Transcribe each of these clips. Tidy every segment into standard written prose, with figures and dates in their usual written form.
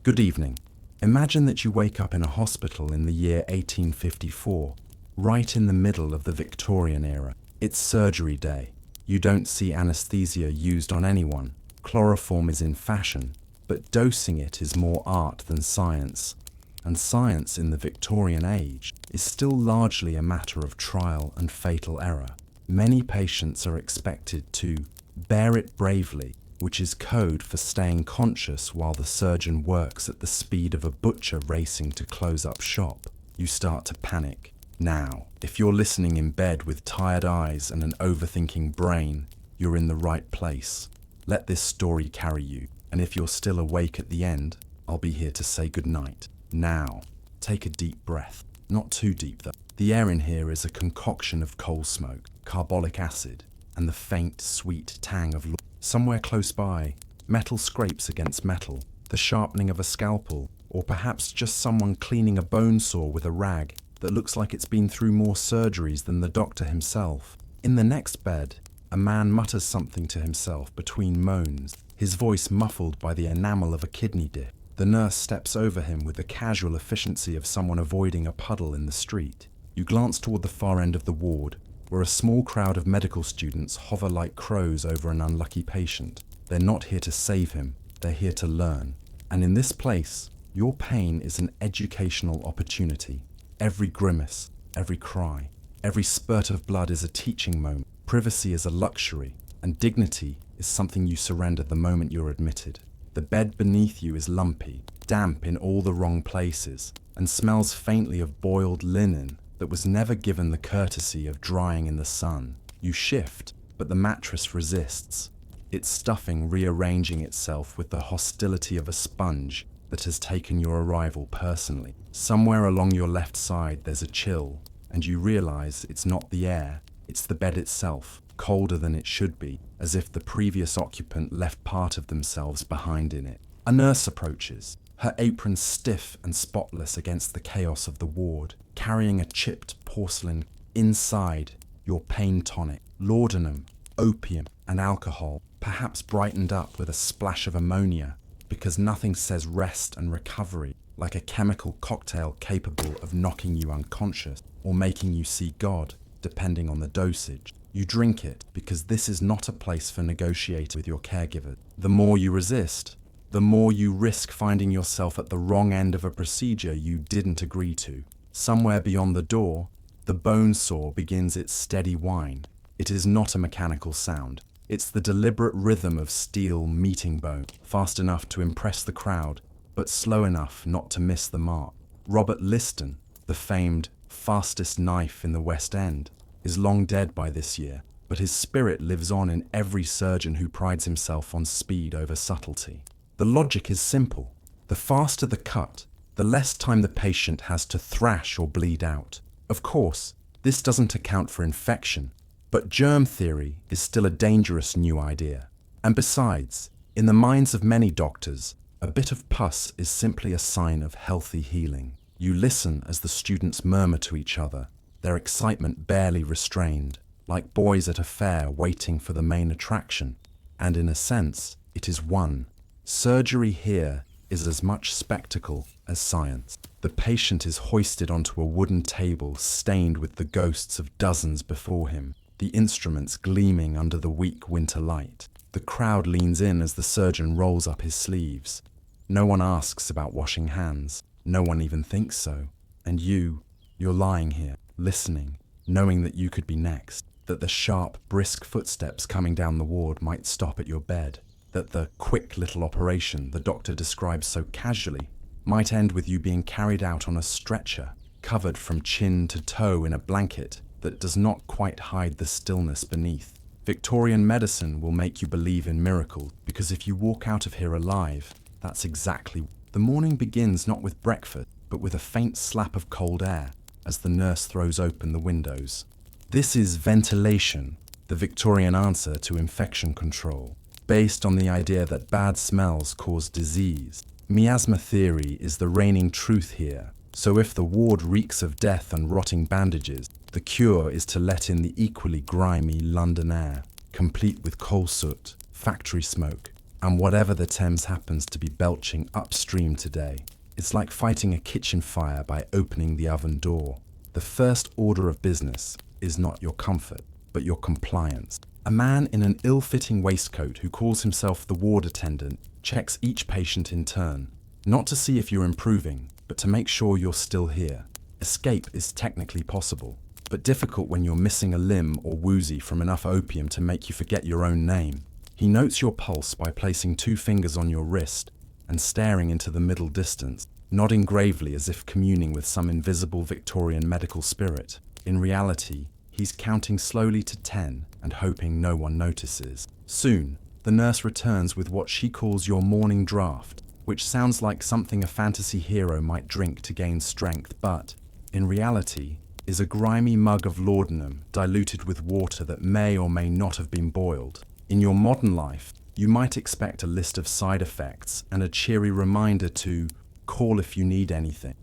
Good evening. Imagine that you wake up in a hospital in the year 1854, right in the middle of the Victorian era. It's surgery day. You don't see anesthesia used on anyone. Chloroform is in fashion, but dosing it is more art than science. And science in the Victorian age is still largely a matter of trial and fatal error. Many patients are expected to bear it bravely, which is code for staying conscious while the surgeon works at the speed of a butcher racing to close up shop. You start to panic. Now, if you're listening in bed with tired eyes and an overthinking brain, you're in the right place. Let this story carry you, and if you're still awake at the end, I'll be here to say goodnight. Now, take a deep breath. Not too deep though. The air in here is a concoction of coal smoke, carbolic acid, and the faint, sweet tang of somewhere close by, metal scrapes against metal, the sharpening of a scalpel, or perhaps just someone cleaning a bone saw with a rag that looks like it's been through more surgeries than the doctor himself. In the next bed, a man mutters something to himself between moans, his voice muffled by the enamel of a kidney dip. The nurse steps over him with the casual efficiency of someone avoiding a puddle in the street. You glance toward the far end of the ward, where a small crowd of medical students hover like crows over an unlucky patient. They're not here to save him, they're here to learn. And in this place, your pain is an educational opportunity. Every grimace, every cry, every spurt of blood is a teaching moment. Privacy is a luxury, and dignity is something you surrender the moment you're admitted. The bed beneath you is lumpy, damp in all the wrong places, and smells faintly of boiled linen that was never given the courtesy of drying in the sun. You shift, but the mattress resists, its stuffing rearranging itself with the hostility of a sponge that has taken your arrival personally. Somewhere along your left side there's a chill, and you realize it's not the air, it's the bed itself, colder than it should be, as if the previous occupant left part of themselves behind in it. A nurse approaches, her apron stiff and spotless against the chaos of the ward, carrying a chipped porcelain. Inside, your pain tonic, laudanum, opium, and alcohol, perhaps brightened up with a splash of ammonia, because nothing says rest and recovery like a chemical cocktail capable of knocking you unconscious or making you see God, depending on the dosage. You drink it because this is not a place for negotiating with your caregiver. The more you resist, the more you risk finding yourself at the wrong end of a procedure you didn't agree to. Somewhere beyond the door, the bone saw begins its steady whine. It is not a mechanical sound. It's the deliberate rhythm of steel meeting bone, fast enough to impress the crowd, but slow enough not to miss the mark. Robert Liston, the famed fastest knife in the West End, is long dead by this year, but his spirit lives on in every surgeon who prides himself on speed over subtlety. The logic is simple. The faster the cut, the less time the patient has to thrash or bleed out. Of course, this doesn't account for infection, but germ theory is still a dangerous new idea. And besides, in the minds of many doctors, a bit of pus is simply a sign of healthy healing. You listen as the students murmur to each other, their excitement barely restrained, like boys at a fair waiting for the main attraction. And in a sense, it is one. Surgery here is as much spectacle as science. The patient is hoisted onto a wooden table stained with the ghosts of dozens before him, the instruments gleaming under the weak winter light. The crowd leans in as the surgeon rolls up his sleeves. No one asks about washing hands. No one even thinks so. And you're lying here, listening, knowing that you could be next, that the sharp, brisk footsteps coming down the ward might stop at your bed, that the quick little operation the doctor describes so casually might end with you being carried out on a stretcher, covered from chin to toe in a blanket that does not quite hide the stillness beneath. Victorian medicine will make you believe in miracles, because if you walk out of here alive, that's exactly. The morning begins not with breakfast, but with a faint slap of cold air as the nurse throws open the windows. This is ventilation, the Victorian answer to infection control, based on the idea that bad smells cause disease. Miasma theory is the reigning truth here, so if the ward reeks of death and rotting bandages, the cure is to let in the equally grimy London air, complete with coal soot, factory smoke, And whatever the Thames happens to be belching upstream today, it's like fighting a kitchen fire by opening the oven door. The first order of business is not your comfort, but your compliance. A man in an ill-fitting waistcoat who calls himself the ward attendant checks each patient in turn, not to see if you're improving, but to make sure you're still here. Escape is technically possible, but difficult when you're missing a limb or woozy from enough opium to make you forget your own name. He notes your pulse by placing 2 fingers on your wrist and staring into the middle distance, nodding gravely as if communing with some invisible Victorian medical spirit. In reality, he's counting slowly to 10 and hoping no one notices. Soon, the nurse returns with what she calls your morning draft, which sounds like something a fantasy hero might drink to gain strength, but, in reality, is a grimy mug of laudanum diluted with water that may or may not have been boiled. In your modern life, you might expect a list of side effects and a cheery reminder to call if you need anything.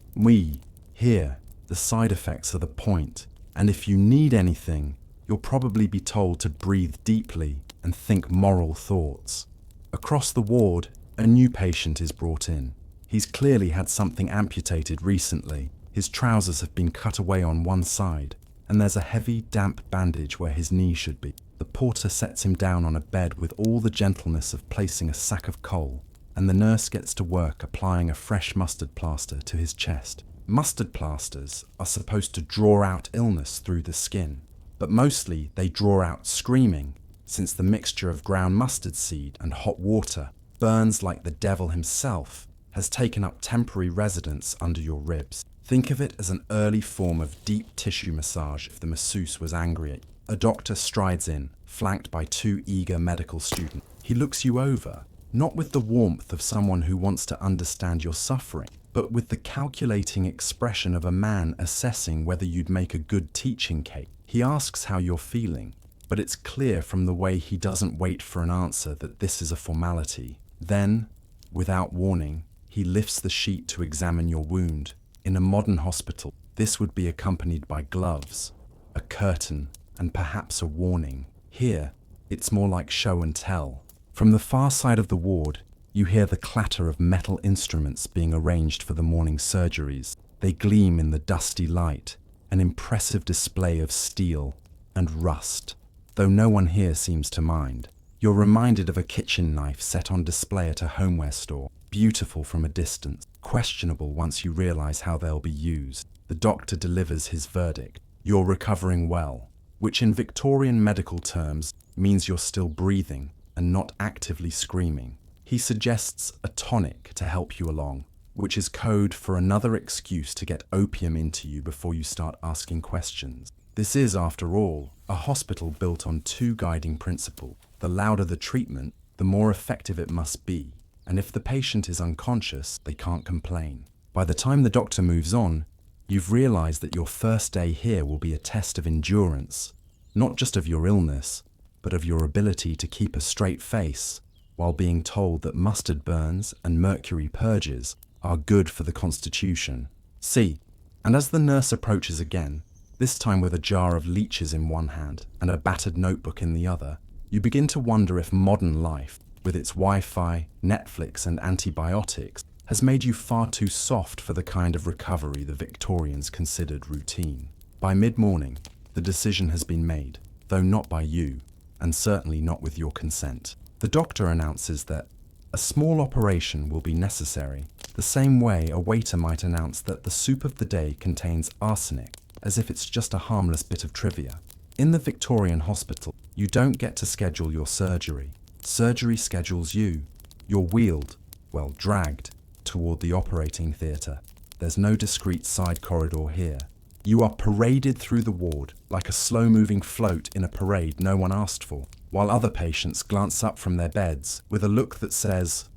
Here, the side effects are the point, and if you need anything, you'll probably be told to breathe deeply and think moral thoughts. Across the ward, a new patient is brought in. He's clearly had something amputated recently. His trousers have been cut away on one side, and there's a heavy, damp bandage where his knee should be. The porter sets him down on a bed with all the gentleness of placing a sack of coal, and the nurse gets to work applying a fresh mustard plaster to his chest. Mustard plasters are supposed to draw out illness through the skin, but mostly they draw out screaming, since the mixture of ground mustard seed and hot water burns like the devil himself, has taken up temporary residence under your ribs. Think of it as an early form of deep tissue massage if the masseuse was angry at you. A doctor strides in, flanked by 2 eager medical students. He looks you over, not with the warmth of someone who wants to understand your suffering, but with the calculating expression of a man assessing whether you'd make a good teaching case. He asks how you're feeling, but it's clear from the way he doesn't wait for an answer that this is a formality. Then, without warning, he lifts the sheet to examine your wound. In a modern hospital, this would be accompanied by gloves, a curtain, and perhaps a warning. Here, it's more like show and tell. From the far side of the ward, you hear the clatter of metal instruments being arranged for the morning surgeries. They gleam in the dusty light, an impressive display of steel and rust, though no one here seems to mind. You're reminded of a kitchen knife set on display at a homeware store, beautiful from a distance, questionable once you realize how they'll be used. The doctor delivers his verdict. You're recovering well, which in Victorian medical terms means you're still breathing and not actively screaming. He suggests a tonic to help you along, which is code for another excuse to get opium into you before you start asking questions. This is, after all, a hospital built on 2 guiding principles. The louder the treatment, the more effective it must be, and if the patient is unconscious, they can't complain. By the time the doctor moves on, you've realized that your first day here will be a test of endurance, not just of your illness, but of your ability to keep a straight face while being told that mustard burns and mercury purges are good for the constitution. And as the nurse approaches again, this time with a jar of leeches in one hand and a battered notebook in the other, you begin to wonder if modern life, with its Wi-Fi, Netflix and antibiotics, has made you far too soft for the kind of recovery the Victorians considered routine. By mid-morning, the decision has been made, though not by you, and certainly not with your consent. The doctor announces that a small operation will be necessary, the same way a waiter might announce that the soup of the day contains arsenic, as if it's just a harmless bit of trivia. In the Victorian hospital, you don't get to schedule your surgery. Surgery schedules you. You're wheeled, dragged, toward the operating theatre. There's no discreet side corridor here. You are paraded through the ward like a slow-moving float in a parade no one asked for, while other patients glance up from their beds with a look that says,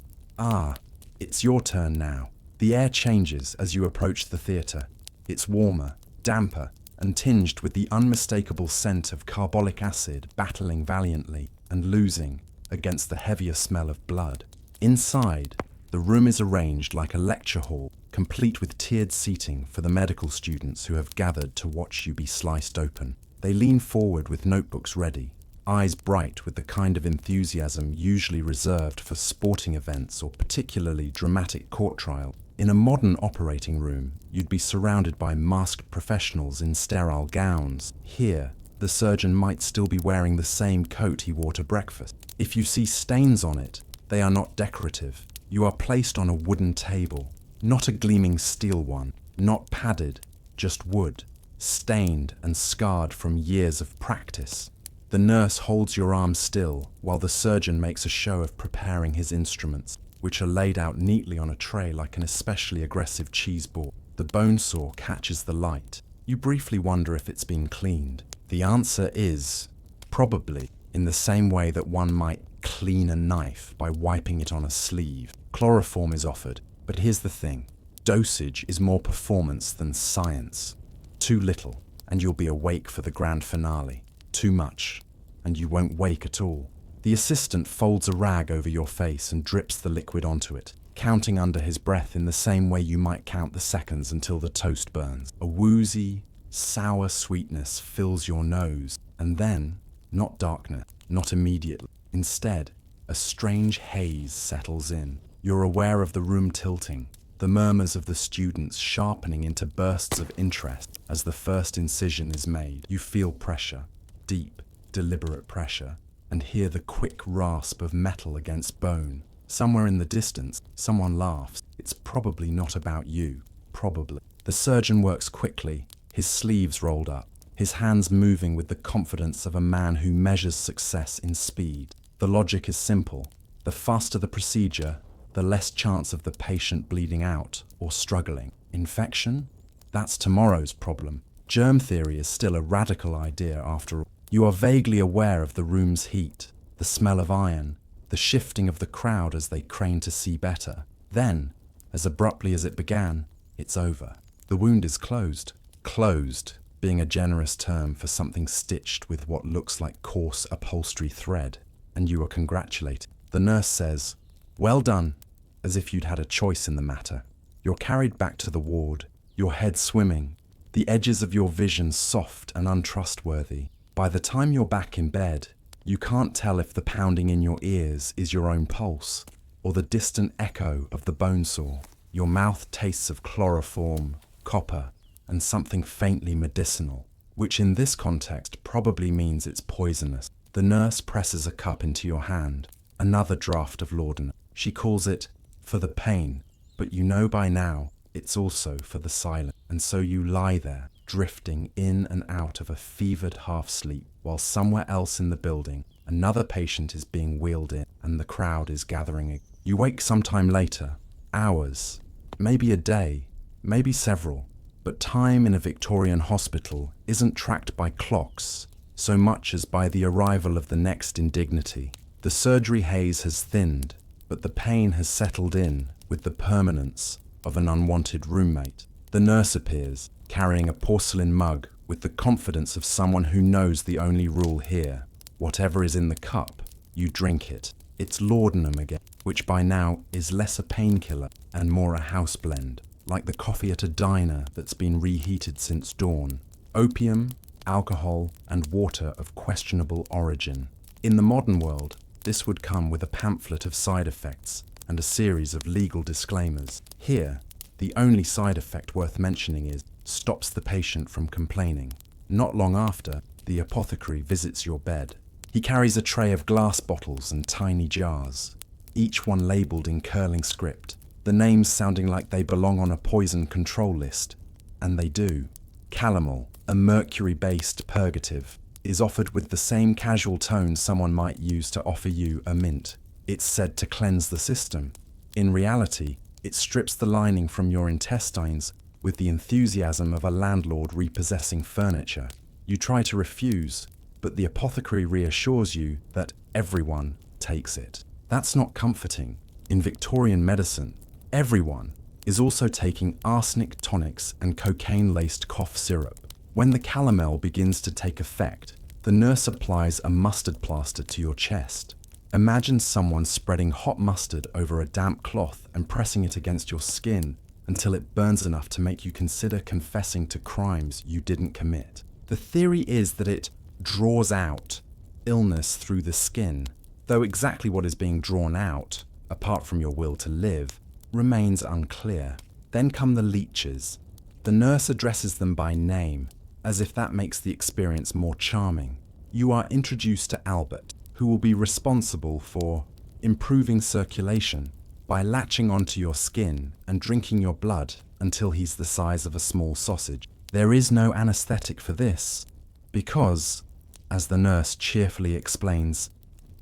it's your turn now. The air changes as you approach the theatre. It's warmer, damper, and tinged with the unmistakable scent of carbolic acid battling valiantly and losing against the heavier smell of blood. Inside, the room is arranged like a lecture hall, complete with tiered seating for the medical students who have gathered to watch you be sliced open. They lean forward with notebooks ready, eyes bright with the kind of enthusiasm usually reserved for sporting events or particularly dramatic court trials. In a modern operating room, you'd be surrounded by masked professionals in sterile gowns. Here, the surgeon might still be wearing the same coat he wore to breakfast. If you see stains on it, they are not decorative. You are placed on a wooden table, not a gleaming steel one, not padded, just wood, stained and scarred from years of practice. The nurse holds your arm still while the surgeon makes a show of preparing his instruments, which are laid out neatly on a tray like an especially aggressive cheese board. The bone saw catches the light. You briefly wonder if it's been cleaned. The answer is probably, in the same way that one might clean a knife by wiping it on a sleeve. Chloroform is offered, but here's the thing. Dosage is more performance than science. Too little, and you'll be awake for the grand finale. Too much, and you won't wake at all. The assistant folds a rag over your face and drips the liquid onto it, counting under his breath in the same way you might count the seconds until the toast burns. A woozy, sour sweetness fills your nose, and then, not darkness, not immediately. Instead, a strange haze settles in. You're aware of the room tilting, the murmurs of the students sharpening into bursts of interest as the first incision is made. You feel pressure, deep, deliberate pressure, and hear the quick rasp of metal against bone. Somewhere in the distance, someone laughs. It's probably not about you. Probably. The surgeon works quickly, his sleeves rolled up, his hands moving with the confidence of a man who measures success in speed. The logic is simple. The faster the procedure, the less chance of the patient bleeding out or struggling. Infection? That's tomorrow's problem. Germ theory is still a radical idea after all. You are vaguely aware of the room's heat, the smell of iron, the shifting of the crowd as they crane to see better. Then, as abruptly as it began, it's over. The wound is closed. Closed being a generous term for something stitched with what looks like coarse upholstery thread, and you are congratulated. The nurse says, "Well done," as if you'd had a choice in the matter. You're carried back to the ward, your head swimming, the edges of your vision soft and untrustworthy. By the time you're back in bed, you can't tell if the pounding in your ears is your own pulse or the distant echo of the bone saw. Your mouth tastes of chloroform, copper, and something faintly medicinal, which in this context probably means it's poisonous. The nurse presses a cup into your hand, another draught of laudanum. She calls it for the pain, but you know by now it's also for the silence. And so you lie there, drifting in and out of a fevered half-sleep, while somewhere else in the building, another patient is being wheeled in, and the crowd is gathering. You wake sometime later, hours, maybe a day, maybe several, but time in a Victorian hospital isn't tracked by clocks so much as by the arrival of the next indignity. The surgery haze has thinned, but the pain has settled in with the permanence of an unwanted roommate. The nurse appears, carrying a porcelain mug with the confidence of someone who knows the only rule here. Whatever is in the cup, you drink it. It's laudanum again, which by now is less a painkiller and more a house blend, like the coffee at a diner that's been reheated since dawn. Opium, alcohol, and water of questionable origin. In the modern world, this would come with a pamphlet of side effects and a series of legal disclaimers. Here, the only side effect worth mentioning is stops the patient from complaining. Not long after, the apothecary visits your bed. He carries a tray of glass bottles and tiny jars, each one labelled in curling script, the names sounding like they belong on a poison control list. And they do. Calomel, a mercury-based purgative, is offered with the same casual tone someone might use to offer you a mint. It's said to cleanse the system. In reality, it strips the lining from your intestines with the enthusiasm of a landlord repossessing furniture. You try to refuse, but the apothecary reassures you that everyone takes it. That's not comforting. In Victorian medicine, everyone is also taking arsenic tonics and cocaine-laced cough syrup. When the calomel begins to take effect, the nurse applies a mustard plaster to your chest. Imagine someone spreading hot mustard over a damp cloth and pressing it against your skin until it burns enough to make you consider confessing to crimes you didn't commit. The theory is that it draws out illness through the skin, though exactly what is being drawn out, apart from your will to live, remains unclear. Then come the leeches. The nurse addresses them by name, as if that makes the experience more charming. You are introduced to Albert, who will be responsible for improving circulation by latching onto your skin and drinking your blood until he's the size of a small sausage. There is no anesthetic for this, because, as the nurse cheerfully explains,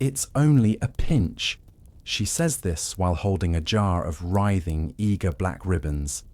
it's only a pinch. She says this while holding a jar of writhing, eager black ribbons,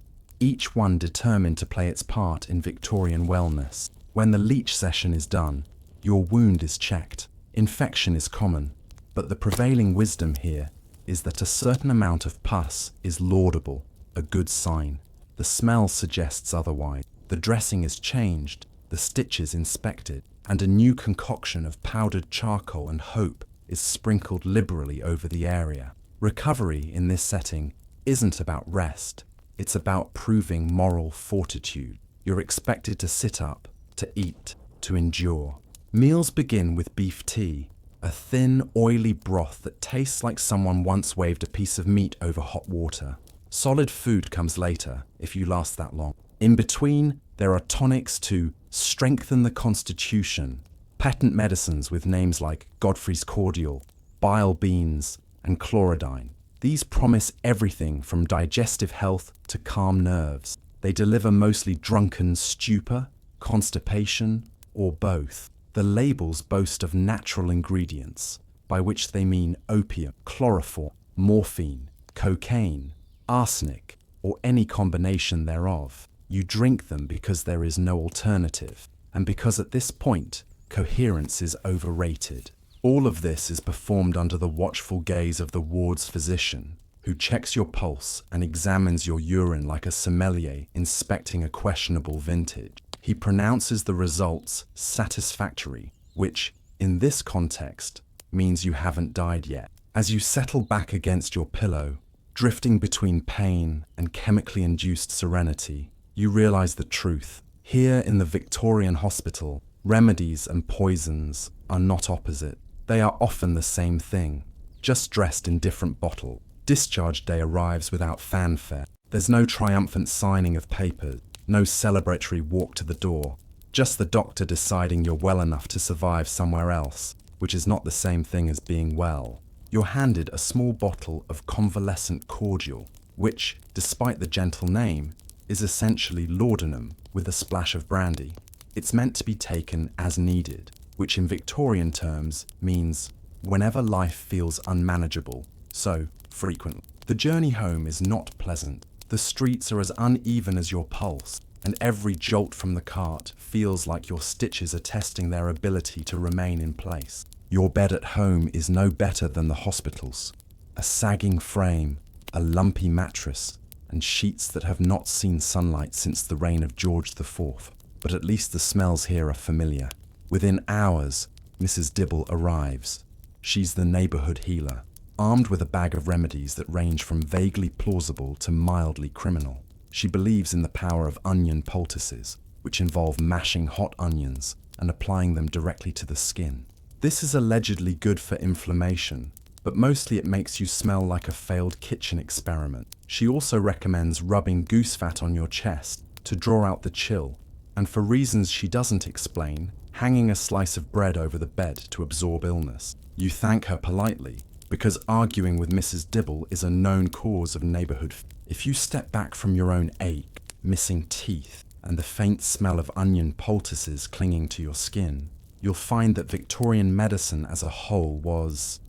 each one determined to play its part in Victorian wellness. When the leech session is done, your wound is checked. Infection is common, but the prevailing wisdom here is that a certain amount of pus is laudable, a good sign. The smell suggests otherwise. The dressing is changed, the stitches inspected, and a new concoction of powdered charcoal and hope is sprinkled liberally over the area. Recovery in this setting isn't about rest, it's about proving moral fortitude. You're expected to sit up, to eat, to endure. Meals begin with beef tea, a thin, oily broth that tastes like someone once waved a piece of meat over hot water. Solid food comes later, if you last that long. In between, there are tonics to strengthen the constitution, patent medicines with names like Godfrey's Cordial, bile beans, and chlorodyne. These promise everything from digestive health to calm nerves. They deliver mostly drunken stupor, constipation, or both. The labels boast of natural ingredients, by which they mean opium, chloroform, morphine, cocaine, arsenic, or any combination thereof. You drink them because there is no alternative, and because at this point, coherence is overrated. All of this is performed under the watchful gaze of the ward's physician, who checks your pulse and examines your urine like a sommelier inspecting a questionable vintage. He pronounces the results satisfactory, which, in this context, means you haven't died yet. As you settle back against your pillow, drifting between pain and chemically induced serenity, you realize the truth. Here in the Victorian hospital, remedies and poisons are not opposite. They are often the same thing, just dressed in different bottles. Discharge day arrives without fanfare. There's no triumphant signing of papers, no celebratory walk to the door, just the doctor deciding you're well enough to survive somewhere else, which is not the same thing as being well. You're handed a small bottle of convalescent cordial, which, despite the gentle name, is essentially laudanum with a splash of brandy. It's meant to be taken as needed, which in Victorian terms means whenever life feels unmanageable, so frequently. The journey home is not pleasant. The streets are as uneven as your pulse, and every jolt from the cart feels like your stitches are testing their ability to remain in place. Your bed at home is no better than the hospital's. A sagging frame, a lumpy mattress, and sheets that have not seen sunlight since the reign of George IV. But at least the smells here are familiar. Within hours, Mrs. Dibble arrives. She's the neighborhood healer, armed with a bag of remedies that range from vaguely plausible to mildly criminal. She believes in the power of onion poultices, which involve mashing hot onions and applying them directly to the skin. This is allegedly good for inflammation, but mostly it makes you smell like a failed kitchen experiment. She also recommends rubbing goose fat on your chest to draw out the chill, and for reasons she doesn't explain, hanging a slice of bread over the bed to absorb illness. You thank her politely, because arguing with Mrs. Dibble is a known cause of neighborhood. If you step back from your own ache, missing teeth, and the faint smell of onion poultices clinging to your skin, you'll find that Victorian medicine as a whole was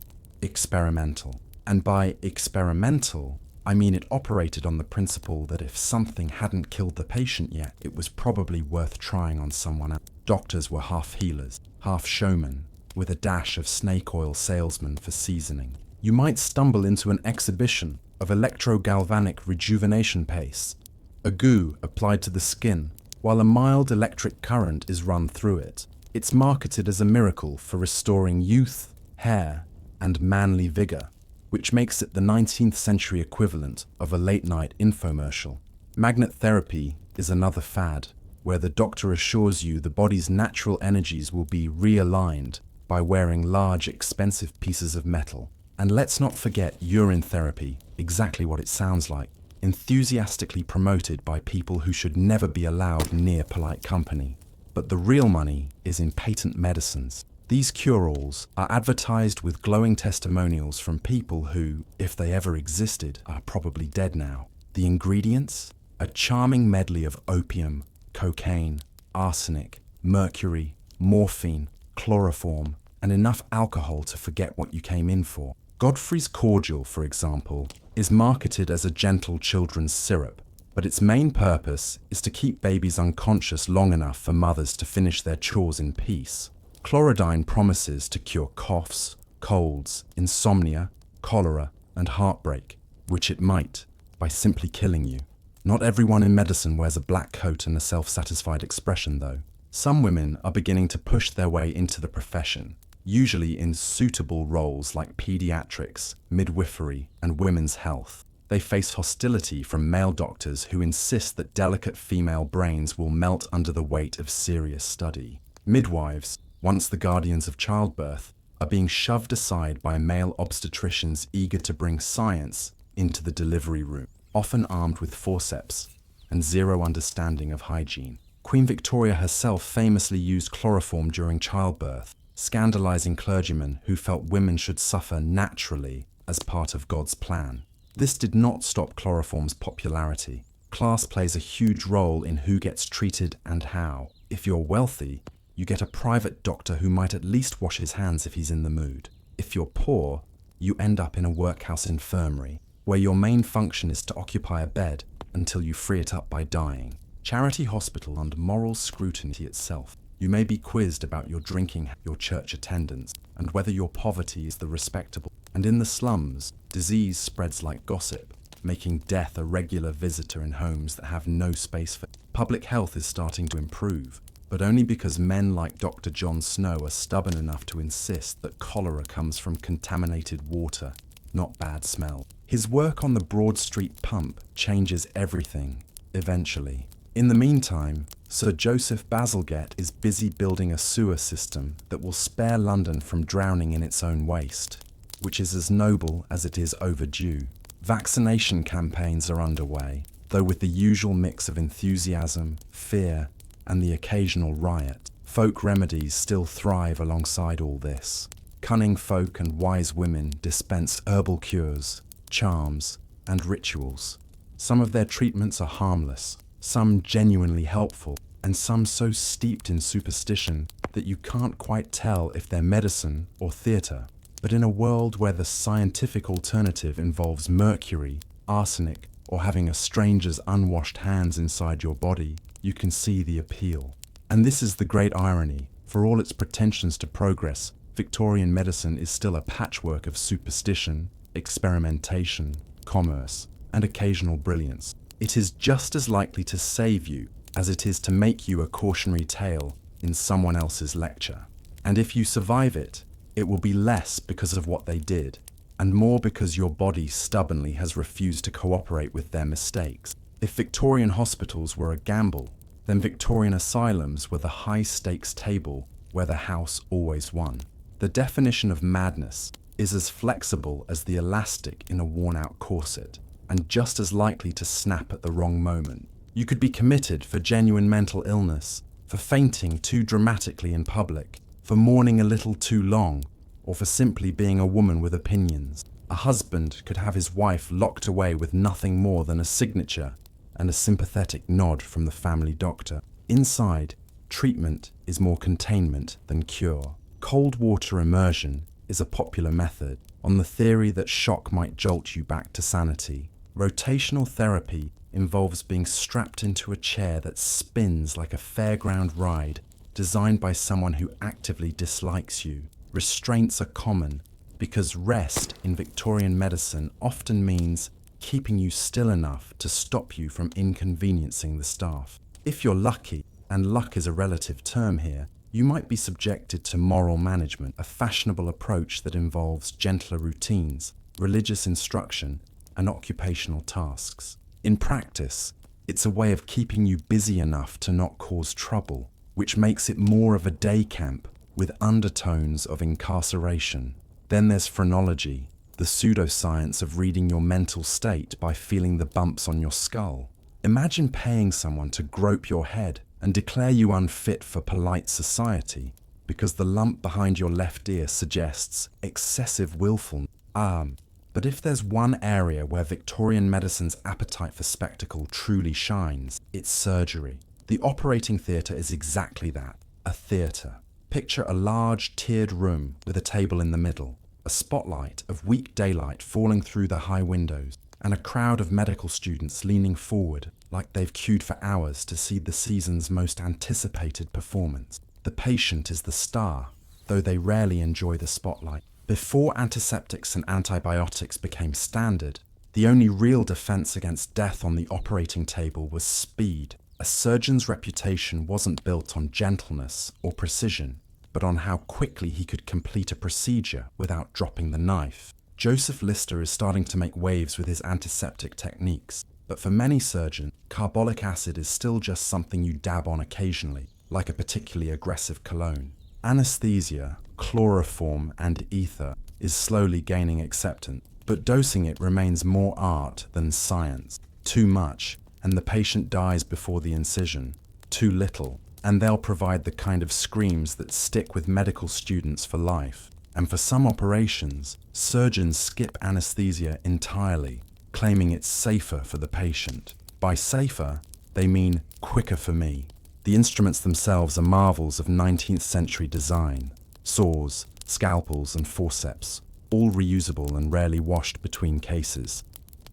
experimental. And by experimental, I mean it operated on the principle that if something hadn't killed the patient yet, it was probably worth trying on someone else. Doctors were half healers, half showmen, with a dash of snake oil salesman for seasoning. You might stumble into an exhibition of electrogalvanic rejuvenation paste, a goo applied to the skin, while a mild electric current is run through it. It's marketed as a miracle for restoring youth, hair, and manly vigor, which makes it the 19th century equivalent of a late-night infomercial. Magnet therapy is another fad, where the doctor assures you the body's natural energies will be realigned by wearing large, expensive pieces of metal. And let's not forget urine therapy, exactly what it sounds like, enthusiastically promoted by people who should never be allowed near polite company. But the real money is in patent medicines. These cure-alls are advertised with glowing testimonials from people who, if they ever existed, are probably dead now. The ingredients? A charming medley of opium, cocaine, arsenic, mercury, morphine, chloroform, and enough alcohol to forget what you came in for. Godfrey's cordial, for example, is marketed as a gentle children's syrup, but its main purpose is to keep babies unconscious long enough for mothers to finish their chores in peace. Chlorodyne promises to cure coughs, colds, insomnia, cholera, and heartbreak, which it might, by simply killing you. Not everyone in medicine wears a black coat and a self-satisfied expression, though. Some women are beginning to push their way into the profession, usually in suitable roles like pediatrics, midwifery, and women's health. They face hostility from male doctors who insist that delicate female brains will melt under the weight of serious study. Midwives, once the guardians of childbirth, are being shoved aside by male obstetricians eager to bring science into the delivery room, often armed with forceps and zero understanding of hygiene. Queen Victoria herself famously used chloroform during childbirth, scandalizing clergymen who felt women should suffer naturally as part of God's plan. This did not stop chloroform's popularity. Class plays a huge role in who gets treated and how. If you're wealthy, you get a private doctor who might at least wash his hands if he's in the mood. If you're poor, you end up in a workhouse infirmary, where your main function is to occupy a bed until you free it up by dying. Charity hospital under moral scrutiny itself. You may be quizzed about your drinking, your church attendance, and whether your poverty is the respectable. And in the slums, disease spreads like gossip, making death a regular visitor in homes that have no space for it. Public health is starting to improve, but only because men like Dr. John Snow are stubborn enough to insist that cholera comes from contaminated water, not bad smell. His work on the Broad Street pump changes everything, eventually. In the meantime, Sir Joseph Bazalgette is busy building a sewer system that will spare London from drowning in its own waste, which is as noble as it is overdue. Vaccination campaigns are underway, though with the usual mix of enthusiasm, fear, and the occasional riot. Folk remedies still thrive alongside all this. Cunning folk and wise women dispense herbal cures, charms, and rituals. Some of their treatments are harmless, some genuinely helpful, and some so steeped in superstition that you can't quite tell if they're medicine or theatre. But in a world where the scientific alternative involves mercury, arsenic, or having a stranger's unwashed hands inside your body, you can see the appeal. And this is the great irony. For all its pretensions to progress, Victorian medicine is still a patchwork of superstition, experimentation, commerce, and occasional brilliance. It is just as likely to save you as it is to make you a cautionary tale in someone else's lecture. And if you survive it, it will be less because of what they did, and more because your body stubbornly has refused to cooperate with their mistakes. If Victorian hospitals were a gamble, then Victorian asylums were the high-stakes table where the house always won. The definition of madness is as flexible as the elastic in a worn-out corset, and just as likely to snap at the wrong moment. You could be committed for genuine mental illness, for fainting too dramatically in public, for mourning a little too long, or for simply being a woman with opinions. A husband could have his wife locked away with nothing more than a signature and a sympathetic nod from the family doctor. Inside, treatment is more containment than cure. Cold water immersion is a popular method, on the theory that shock might jolt you back to sanity. Rotational therapy involves being strapped into a chair that spins like a fairground ride designed by someone who actively dislikes you. Restraints are common because rest in Victorian medicine often means keeping you still enough to stop you from inconveniencing the staff. If you're lucky, and luck is a relative term here, you might be subjected to moral management, a fashionable approach that involves gentler routines, religious instruction, and occupational tasks. In practice, it's a way of keeping you busy enough to not cause trouble, which makes it more of a day camp with undertones of incarceration. Then there's phrenology, the pseudoscience of reading your mental state by feeling the bumps on your skull. Imagine paying someone to grope your head and declare you unfit for polite society because the lump behind your left ear suggests excessive willfulness. But if there's one area where Victorian medicine's appetite for spectacle truly shines, it's surgery. The operating theatre is exactly that, a theatre. Picture a large, tiered room with a table in the middle, a spotlight of weak daylight falling through the high windows, and a crowd of medical students leaning forward like they've queued for hours to see the season's most anticipated performance. The patient is the star, though they rarely enjoy the spotlight. Before antiseptics and antibiotics became standard, the only real defense against death on the operating table was speed. A surgeon's reputation wasn't built on gentleness or precision, but on how quickly he could complete a procedure without dropping the knife. Joseph Lister is starting to make waves with his antiseptic techniques, but for many surgeons, carbolic acid is still just something you dab on occasionally, like a particularly aggressive cologne. Anesthesia, chloroform, and ether is slowly gaining acceptance, but dosing it remains more art than science. Too much, and the patient dies before the incision. Too little, and they'll provide the kind of screams that stick with medical students for life. And for some operations, surgeons skip anesthesia entirely, claiming it's safer for the patient. By safer, they mean quicker for me. The instruments themselves are marvels of 19th century design. Saws, scalpels, and forceps, all reusable and rarely washed between cases.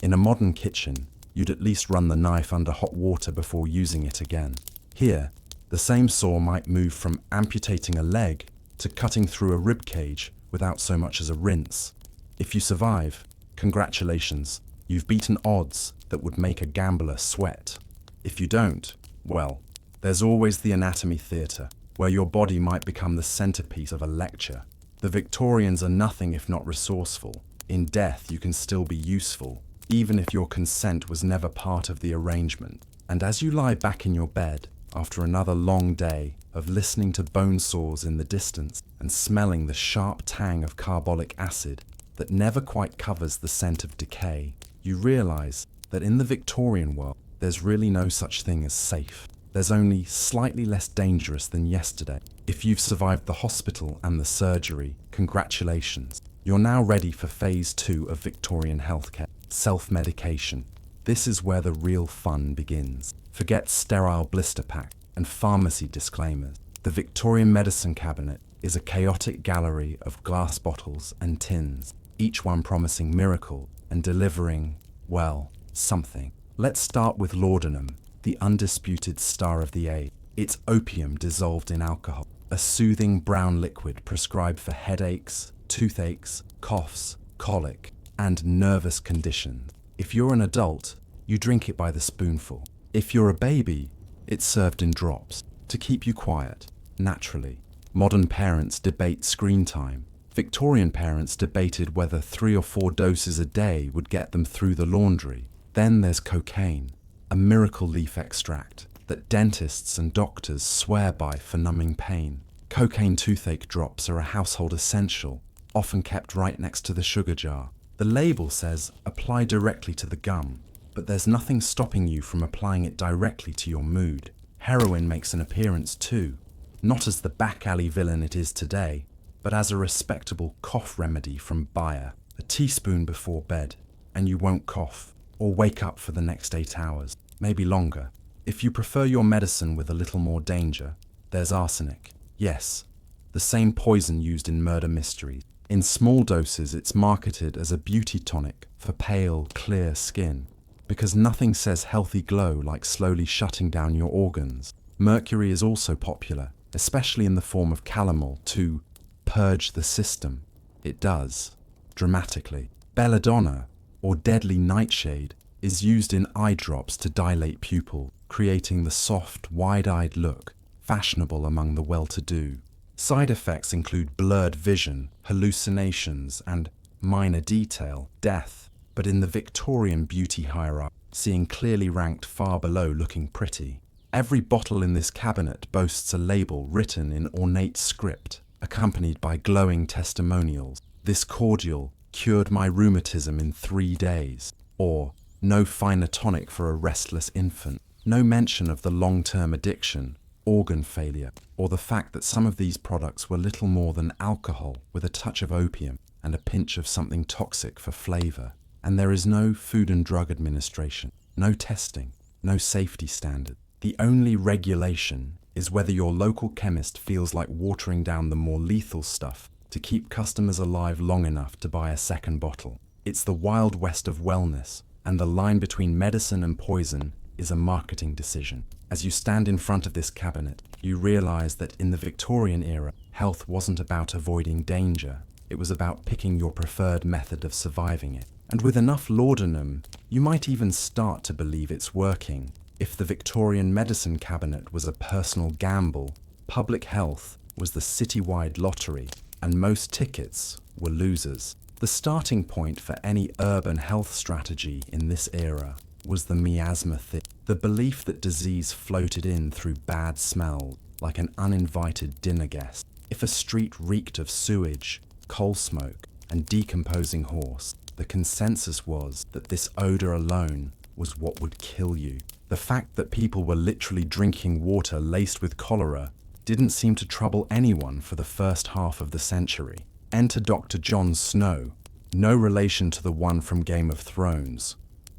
In a modern kitchen, you'd at least run the knife under hot water before using it again. Here, the same saw might move from amputating a leg to cutting through a rib cage without so much as a rinse. If you survive, congratulations, you've beaten odds that would make a gambler sweat. If you don't, well, there's always the anatomy theatre, where your body might become the centerpiece of a lecture. The Victorians are nothing if not resourceful. In death, you can still be useful, even if your consent was never part of the arrangement. And as you lie back in your bed, after another long day of listening to bone saws in the distance and smelling the sharp tang of carbolic acid that never quite covers the scent of decay, you realize that in the Victorian world, there's really no such thing as safe. There's only slightly less dangerous than yesterday. If you've survived the hospital and the surgery, congratulations. You're now ready for phase 2 of Victorian healthcare, self-medication. This is where the real fun begins. Forget sterile blister pack and pharmacy disclaimers. The Victorian medicine cabinet is a chaotic gallery of glass bottles and tins, each one promising miracle and delivering, well, something. Let's start with laudanum, the undisputed star of the age. It's opium dissolved in alcohol, a soothing brown liquid prescribed for headaches, toothaches, coughs, colic, and nervous conditions. If you're an adult, you drink it by the spoonful. If you're a baby, it's served in drops to keep you quiet, naturally. Modern parents debate screen time. Victorian parents debated whether 3 or 4 doses a day would get them through the laundry. Then there's cocaine, a miracle leaf extract that dentists and doctors swear by for numbing pain. Cocaine toothache drops are a household essential, often kept right next to the sugar jar. The label says apply directly to the gum, but there's nothing stopping you from applying it directly to your mood. Heroin makes an appearance too, not as the back alley villain it is today, but as a respectable cough remedy from Bayer. A teaspoon before bed, and you won't cough, or wake up for the next 8 hours, maybe longer. If you prefer your medicine with a little more danger, there's arsenic. Yes, the same poison used in murder mysteries. In small doses, it's marketed as a beauty tonic for pale, clear skin, because nothing says healthy glow like slowly shutting down your organs. Mercury is also popular, especially in the form of calomel, to purge the system. It does, dramatically. Belladonna, or deadly nightshade, is used in eye drops to dilate pupils, creating the soft, wide-eyed look fashionable among the well-to-do. Side effects include blurred vision, hallucinations, and minor detail, death, but in the Victorian beauty hierarchy, seeing clearly ranked far below looking pretty. Every bottle in this cabinet boasts a label written in ornate script. accompanied by glowing testimonials. This cordial cured my rheumatism in 3 days. Or, no finer tonic for a restless infant. No mention of the long-term addiction, organ failure, or the fact that some of these products were little more than alcohol with a touch of opium and a pinch of something toxic for flavor. And there is no Food and Drug Administration, no testing, no safety standard. The only regulation is whether your local chemist feels like watering down the more lethal stuff to keep customers alive long enough to buy a second bottle. It's the Wild West of wellness, and the line between medicine and poison is a marketing decision. As you stand in front of this cabinet, you realize that in the Victorian era, health wasn't about avoiding danger. It was about picking your preferred method of surviving it. And with enough laudanum, you might even start to believe it's working. If the Victorian medicine cabinet was a personal gamble, public health was the citywide lottery, and most tickets were losers. The starting point for any urban health strategy in this era was the miasma theory, the belief that disease floated in through bad smell like an uninvited dinner guest. If a street reeked of sewage, coal smoke, and decomposing horse, the consensus was that this odor alone was what would kill you. The fact that people were literally drinking water laced with cholera didn't seem to trouble anyone for the first half of the century. Enter Dr. Jon Snow, no relation to the one from Game of Thrones,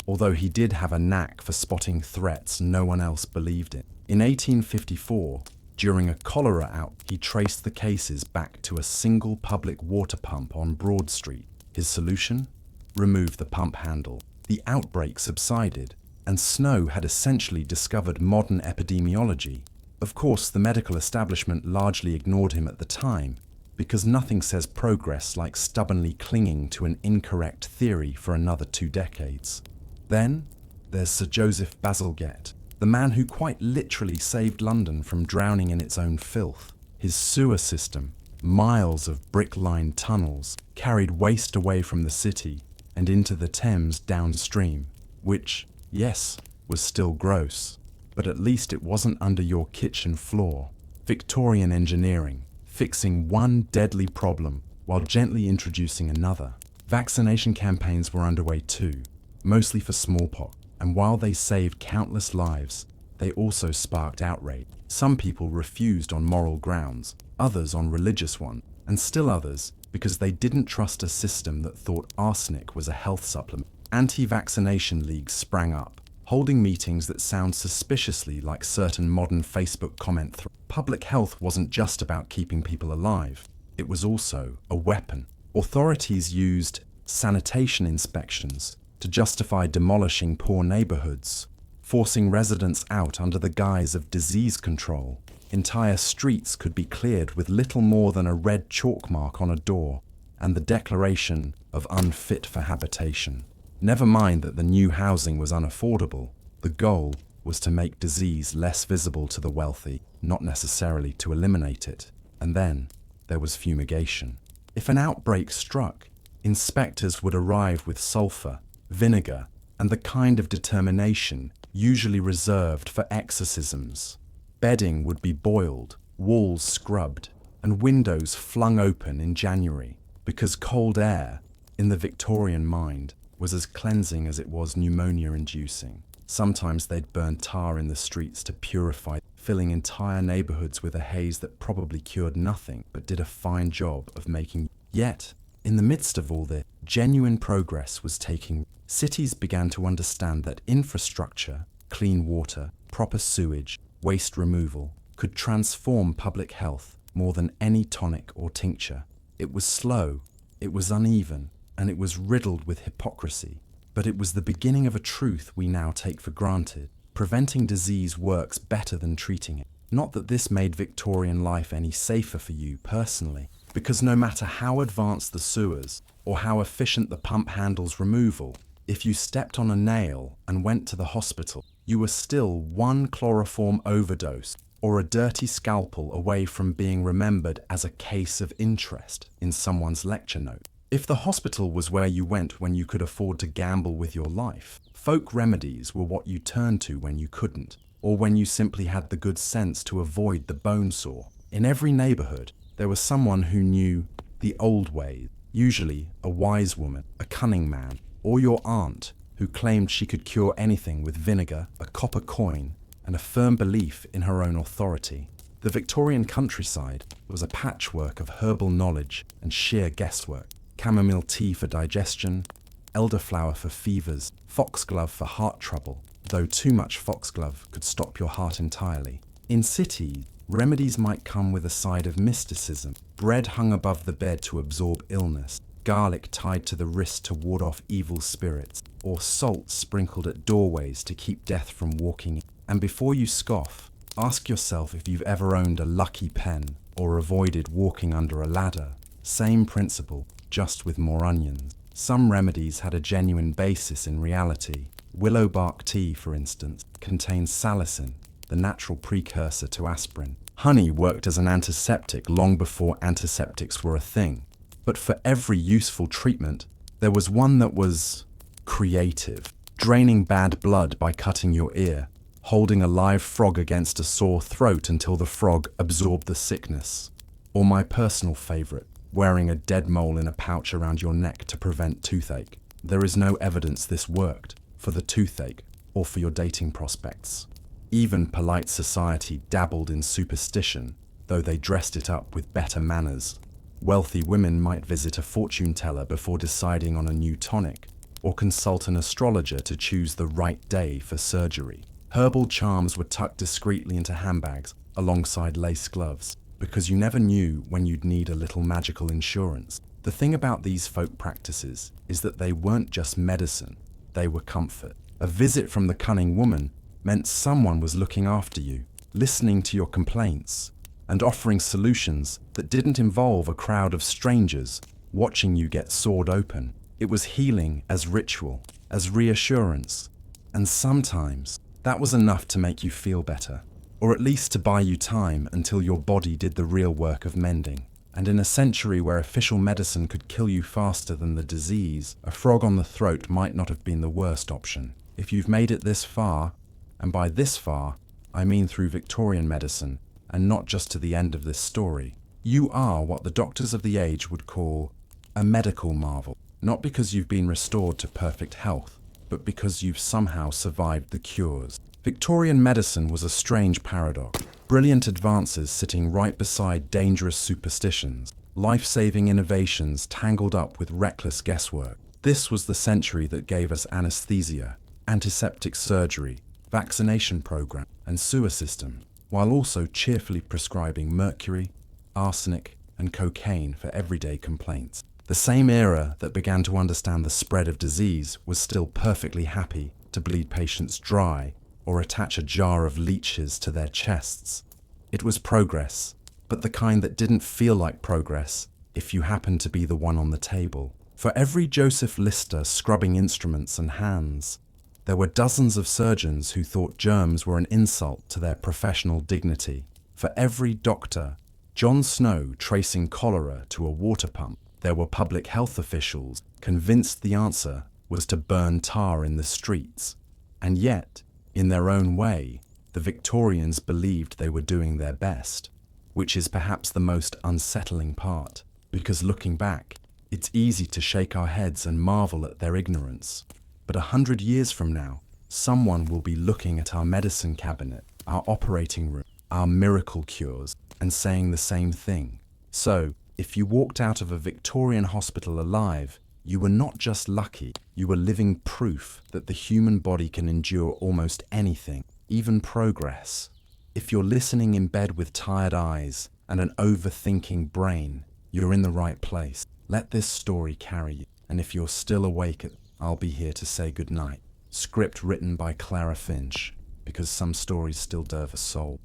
although he did have a knack for spotting threats no one else believed in. In 1854, during a cholera outbreak, he traced the cases back to a single public water pump on Broad Street. His solution? Remove the pump handle. The outbreak subsided, and Snow had essentially discovered modern epidemiology. Of course, the medical establishment largely ignored him at the time, because nothing says progress like stubbornly clinging to an incorrect theory for another 2 decades. Then, there's Sir Joseph Bazalgette, the man who quite literally saved London from drowning in its own filth. His sewer system, miles of brick-lined tunnels, carried waste away from the city and into the Thames downstream, which, yes, was still gross, but at least it wasn't under your kitchen floor. Victorian engineering, fixing one deadly problem while gently introducing another. Vaccination campaigns were underway too, mostly for smallpox, and while they saved countless lives, they also sparked outrage. Some people refused on moral grounds, others on religious ones, and still others because they didn't trust a system that thought arsenic was a health supplement. Anti-vaccination leagues sprang up, holding meetings that sound suspiciously like certain modern Facebook comment threads. Public health wasn't just about keeping people alive, it was also a weapon. Authorities used sanitation inspections to justify demolishing poor neighborhoods, forcing residents out under the guise of disease control. Entire streets could be cleared with little more than a red chalk mark on a door and the declaration of unfit for habitation. Never mind that the new housing was unaffordable, the goal was to make disease less visible to the wealthy, not necessarily to eliminate it. And then there was fumigation. If an outbreak struck, inspectors would arrive with sulfur, vinegar, and the kind of determination usually reserved for exorcisms. Bedding would be boiled, walls scrubbed, and windows flung open in January, because cold air, in the Victorian mind, was as cleansing as it was pneumonia-inducing. Sometimes they'd burn tar in the streets to purify, filling entire neighborhoods with a haze that probably cured nothing but did a fine job of making. Yet, in the midst of all this, genuine progress was taking. Cities began to understand that infrastructure, clean water, proper sewage, waste removal, could transform public health more than any tonic or tincture. It was slow, it was uneven, and it was riddled with hypocrisy. But it was the beginning of a truth we now take for granted. Preventing disease works better than treating it. Not that this made Victorian life any safer for you personally, because no matter how advanced the sewers, or how efficient the pump handle's removal, if you stepped on a nail and went to the hospital, you were still one chloroform overdose or a dirty scalpel away from being remembered as a case of interest in someone's lecture note. If the hospital was where you went when you could afford to gamble with your life, folk remedies were what you turned to when you couldn't, or when you simply had the good sense to avoid the bone saw. In every neighborhood, There was someone who knew the old ways, usually a wise woman, a cunning man, or your aunt who claimed she could cure anything with vinegar, a copper coin, and a firm belief in her own authority. The Victorian countryside was a patchwork of herbal knowledge and sheer guesswork. Chamomile tea for digestion, elderflower for fevers, foxglove for heart trouble, though too much foxglove could stop your heart entirely. In cities, remedies might come with a side of mysticism, bread hung above the bed to absorb illness, garlic tied to the wrist to ward off evil spirits, or salt sprinkled at doorways to keep death from walking in. And before you scoff, ask yourself if you've ever owned a lucky pen or avoided walking under a ladder. Same principle, just with more onions. Some remedies had a genuine basis in reality. Willow bark tea, for instance, contains salicin, the natural precursor to aspirin. Honey worked as an antiseptic long before antiseptics were a thing. But for every useful treatment, there was one that was creative. Draining bad blood by cutting your ear, holding a live frog against a sore throat until the frog absorbed the sickness. Or my personal favorite, wearing a dead mole in a pouch around your neck to prevent toothache. There is no evidence this worked for the toothache or for your dating prospects. Even polite society dabbled in superstition, though they dressed it up with better manners. Wealthy women might visit a fortune teller before deciding on a new tonic, or consult an astrologer to choose the right day for surgery. Herbal charms were tucked discreetly into handbags alongside lace gloves, because you never knew when you'd need a little magical insurance. The thing about these folk practices is that they weren't just medicine, they were comfort. A visit from the cunning woman meant someone was looking after you, listening to your complaints, and offering solutions that didn't involve a crowd of strangers watching you get sawed open. It was healing as ritual, as reassurance, and sometimes that was enough to make you feel better, or at least to buy you time until your body did the real work of mending. And in a century where official medicine could kill you faster than the disease, a frog on the throat might not have been the worst option. If you've made it this far, and by this far, I mean through Victorian medicine, and not just to the end of this story, you are what the doctors of the age would call a medical marvel. Not because you've been restored to perfect health, but because you've somehow survived the cures. Victorian medicine was a strange paradox. Brilliant advances sitting right beside dangerous superstitions, life-saving innovations tangled up with reckless guesswork. This was the century that gave us anesthesia, antiseptic surgery, vaccination program, and sewer system, while also cheerfully prescribing mercury, arsenic, and cocaine for everyday complaints. The same era that began to understand the spread of disease was still perfectly happy to bleed patients dry or attach a jar of leeches to their chests. It was progress, but the kind that didn't feel like progress if you happened to be the one on the table. For every Joseph Lister scrubbing instruments and hands, there were dozens of surgeons who thought germs were an insult to their professional dignity. For every doctor, John Snow tracing cholera to a water pump, there were public health officials convinced the answer was to burn tar in the streets. And yet, in their own way, the Victorians believed they were doing their best, which is perhaps the most unsettling part, because looking back, it's easy to shake our heads and marvel at their ignorance. But 100 years from now, someone will be looking at our medicine cabinet, our operating room, our miracle cures, and saying the same thing. So, if you walked out of a Victorian hospital alive, you were not just lucky, you were living proof that the human body can endure almost anything, even progress. If you're listening in bed with tired eyes and an overthinking brain, you're in the right place. Let this story carry you, and if you're still awake, I'll be here to say goodnight. Script written by Clara Finch, because some stories still deserve a soul.